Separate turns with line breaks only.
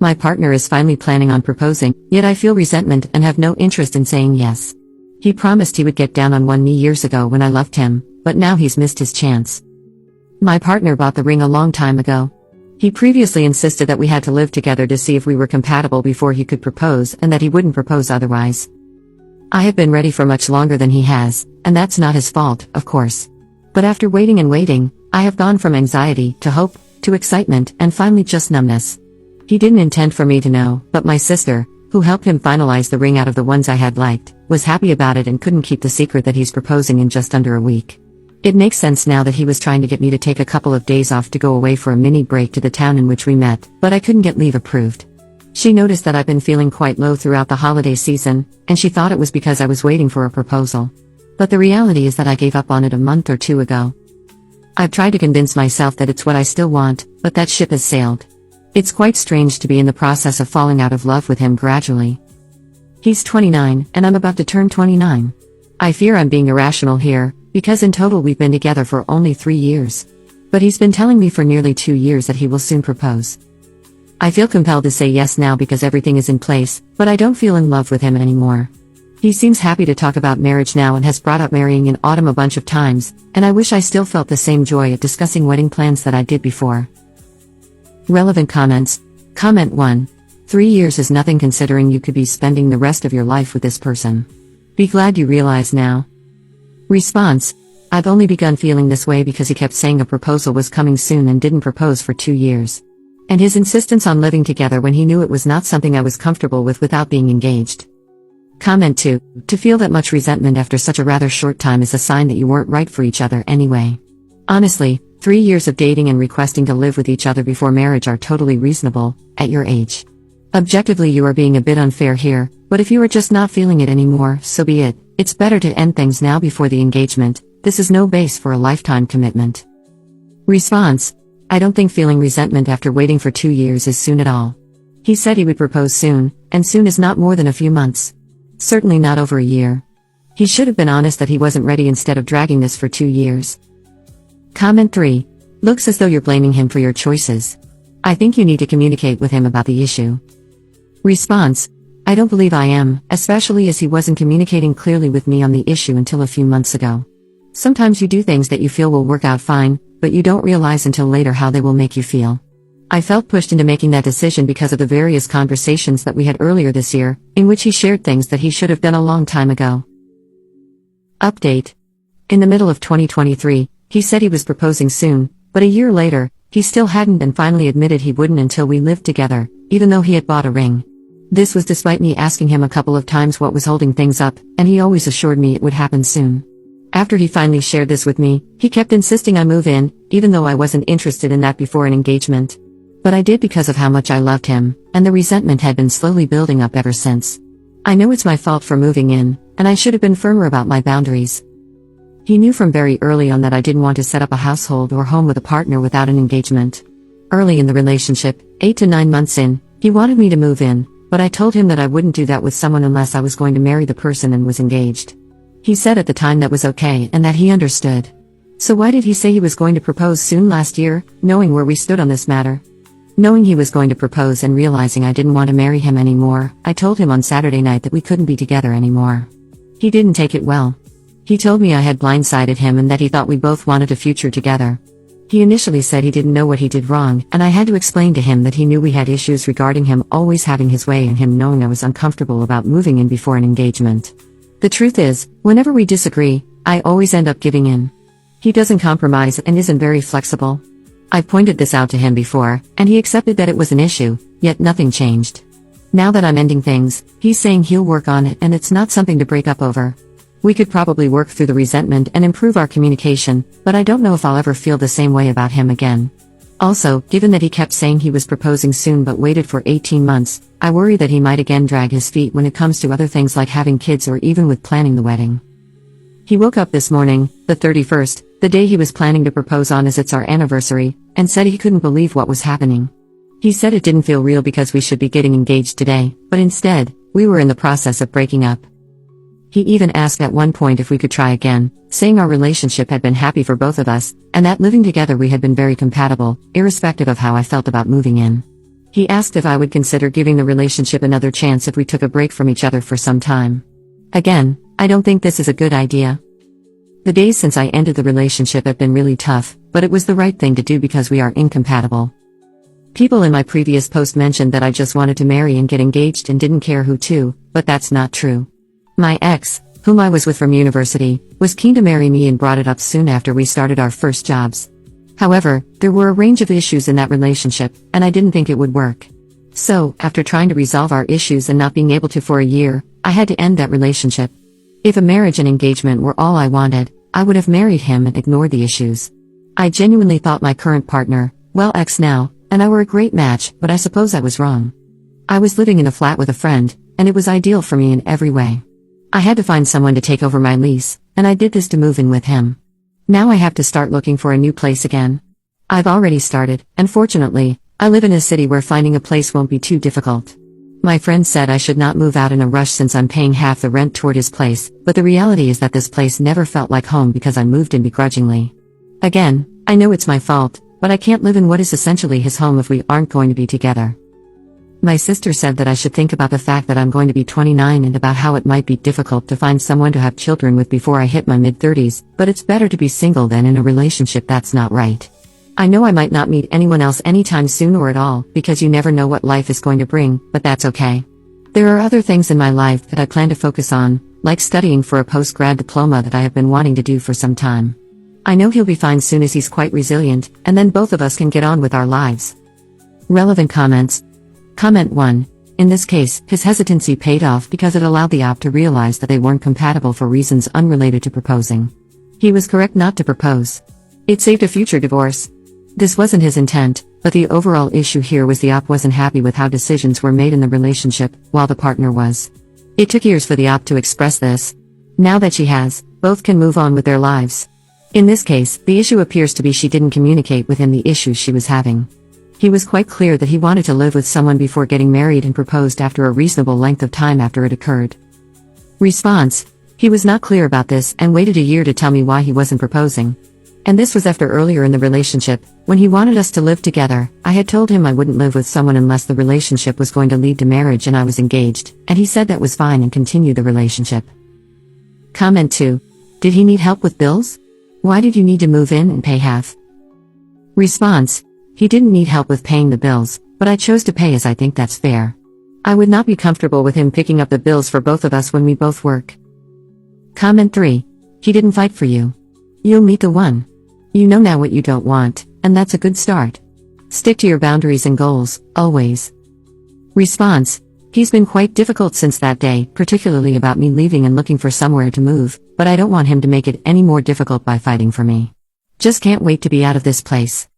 My partner is finally planning on proposing, yet I feel resentment and have no interest in saying yes. He promised he would get down on one knee years ago when I loved him, but now he's missed his chance. My partner bought the ring a long time ago. He previously insisted that we had to live together to see if we were compatible before he could propose and that he wouldn't propose otherwise. I have been ready for much longer than he has, and that's not his fault, of course. But after waiting and waiting, I have gone from anxiety to hope, to excitement, and finally just numbness. He didn't intend for me to know, but my sister, who helped him finalize the ring out of the ones I had liked, was happy about it and couldn't keep the secret that he's proposing in just under a week. It makes sense now that he was trying to get me to take a couple of days off to go away for a mini break to the town in which we met, but I couldn't get leave approved. She noticed that I've been feeling quite low throughout the holiday season, and she thought it was because I was waiting for a proposal. But the reality is that I gave up on it a month or two ago. I've tried to convince myself that it's what I still want, but that ship has sailed. It's quite strange to be in the process of falling out of love with him gradually. He's 29, and I'm about to turn 29. I fear I'm being irrational here, because in total we've been together for only 3 years. But he's been telling me for nearly 2 years that he will soon propose. I feel compelled to say yes now because everything is in place, but I don't feel in love with him anymore. He seems happy to talk about marriage now and has brought up marrying in autumn a bunch of times, and I wish I still felt the same joy at discussing wedding plans that I did before. Relevant comments. Comment 1. 3 years is nothing considering you could be spending the rest of your life with this person. Be glad you realize now. Response. I've only begun feeling this way because he kept saying a proposal was coming soon and didn't propose for 2 years. And his insistence on living together when he knew it was not something I was comfortable with without being engaged. Comment 2. To feel that much resentment after such a rather short time is a sign that you weren't right for each other anyway. Honestly, 3 years of dating and requesting to live with each other before marriage are totally reasonable, at your age. Objectively you are being a bit unfair here, but if you are just not feeling it anymore, so be it. It's better to end things now before the engagement. This is no base for a lifetime commitment. Response. I don't think feeling resentment after waiting for 2 years is soon at all. He said he would propose soon, and soon is not more than a few months. Certainly not over a year. He should have been honest that he wasn't ready instead of dragging this for 2 years. Comment 3. Looks as though you're blaming him for your choices. I think you need to communicate with him about the issue. Response. I don't believe I am, especially as he wasn't communicating clearly with me on the issue until a few months ago. Sometimes you do things that you feel will work out fine, but you don't realize until later how they will make you feel. I felt pushed into making that decision because of the various conversations that we had earlier this year, in which he shared things that he should have done a long time ago. Update. In the middle of 2023, he said he was proposing soon, but a year later, he still hadn't and finally admitted he wouldn't until we lived together, even though he had bought a ring. This was despite me asking him a couple of times what was holding things up, and he always assured me it would happen soon. After he finally shared this with me, he kept insisting I move in, even though I wasn't interested in that before an engagement. But I did because of how much I loved him, and the resentment had been slowly building up ever since. I know it's my fault for moving in, and I should have been firmer about my boundaries. He knew from very early on that I didn't want to set up a household or home with a partner without an engagement. Early in the relationship, 8 to 9 months in, he wanted me to move in, but I told him that I wouldn't do that with someone unless I was going to marry the person and was engaged. He said at the time that was okay and that he understood. So why did he say he was going to propose soon last year, knowing where we stood on this matter? Knowing he was going to propose and realizing I didn't want to marry him anymore, I told him on Saturday night that we couldn't be together anymore. He didn't take it well. He told me I had blindsided him and that he thought we both wanted a future together. He initially said he didn't know what he did wrong, and I had to explain to him that he knew we had issues regarding him always having his way and him knowing I was uncomfortable about moving in before an engagement. The truth is, whenever we disagree, I always end up giving in. He doesn't compromise and isn't very flexible. I pointed this out to him before, and he accepted that it was an issue, yet nothing changed. Now that I'm ending things, he's saying he'll work on it and it's not something to break up over. We could probably work through the resentment and improve our communication, but I don't know if I'll ever feel the same way about him again. Also, given that he kept saying he was proposing soon but waited for 18 months, I worry that he might again drag his feet when it comes to other things like having kids or even with planning the wedding. He woke up this morning, the 31st, the day he was planning to propose on as it's our anniversary, and said he couldn't believe what was happening. He said it didn't feel real because we should be getting engaged today, but instead, we were in the process of breaking up. He even asked at one point if we could try again, saying our relationship had been happy for both of us, and that living together we had been very compatible, irrespective of how I felt about moving in. He asked if I would consider giving the relationship another chance if we took a break from each other for some time. Again, I don't think this is a good idea. The days since I ended the relationship have been really tough, but it was the right thing to do because we are incompatible. People in my previous post mentioned that I just wanted to marry and get engaged and didn't care who to, but that's not true. My ex, whom I was with from university, was keen to marry me and brought it up soon after we started our first jobs. However, there were a range of issues in that relationship, and I didn't think it would work. So, after trying to resolve our issues and not being able to for a year, I had to end that relationship. If a marriage and engagement were all I wanted, I would have married him and ignored the issues. I genuinely thought my current partner, well ex now, and I were a great match, but I suppose I was wrong. I was living in a flat with a friend, and it was ideal for me in every way. I had to find someone to take over my lease, and I did this to move in with him. Now I have to start looking for a new place again. I've already started, and fortunately, I live in a city where finding a place won't be too difficult. My friend said I should not move out in a rush since I'm paying half the rent toward his place, but the reality is that this place never felt like home because I moved in begrudgingly. Again, I know it's my fault, but I can't live in what is essentially his home if we aren't going to be together. My sister said that I should think about the fact that I'm going to be 29 and about how it might be difficult to find someone to have children with before I hit my mid-30s, but it's better to be single than in a relationship that's not right. I know I might not meet anyone else anytime soon or at all, because you never know what life is going to bring, but that's okay. There are other things in my life that I plan to focus on, like studying for a post-grad diploma that I have been wanting to do for some time. I know he'll be fine soon as he's quite resilient, and then both of us can get on with our lives. Relevant comments. Comment 1. In this case, his hesitancy paid off because it allowed the op to realize that they weren't compatible for reasons unrelated to proposing. He was correct not to propose. It saved a future divorce. This wasn't his intent, but the overall issue here was the op wasn't happy with how decisions were made in the relationship, while the partner was. It took years for the op to express this. Now that she has, both can move on with their lives. In this case, the issue appears to be she didn't communicate with him the issues she was having. He was quite clear that he wanted to live with someone before getting married and proposed after a reasonable length of time after it occurred. Response. He was not clear about this and waited a year to tell me why he wasn't proposing. And this was after earlier in the relationship, when he wanted us to live together, I had told him I wouldn't live with someone unless the relationship was going to lead to marriage and I was engaged, and he said that was fine and continued the relationship. Comment 2. Did he need help with bills? Why did you need to move in and pay half? Response. He didn't need help with paying the bills, but I chose to pay as I think that's fair. I would not be comfortable with him picking up the bills for both of us when we both work. Comment 3. He didn't fight for you. You'll meet the one. You know now what you don't want, and that's a good start. Stick to your boundaries and goals, always. Response. He's been quite difficult since that day, particularly about me leaving and looking for somewhere to move, but I don't want him to make it any more difficult by fighting for me. Just can't wait to be out of this place.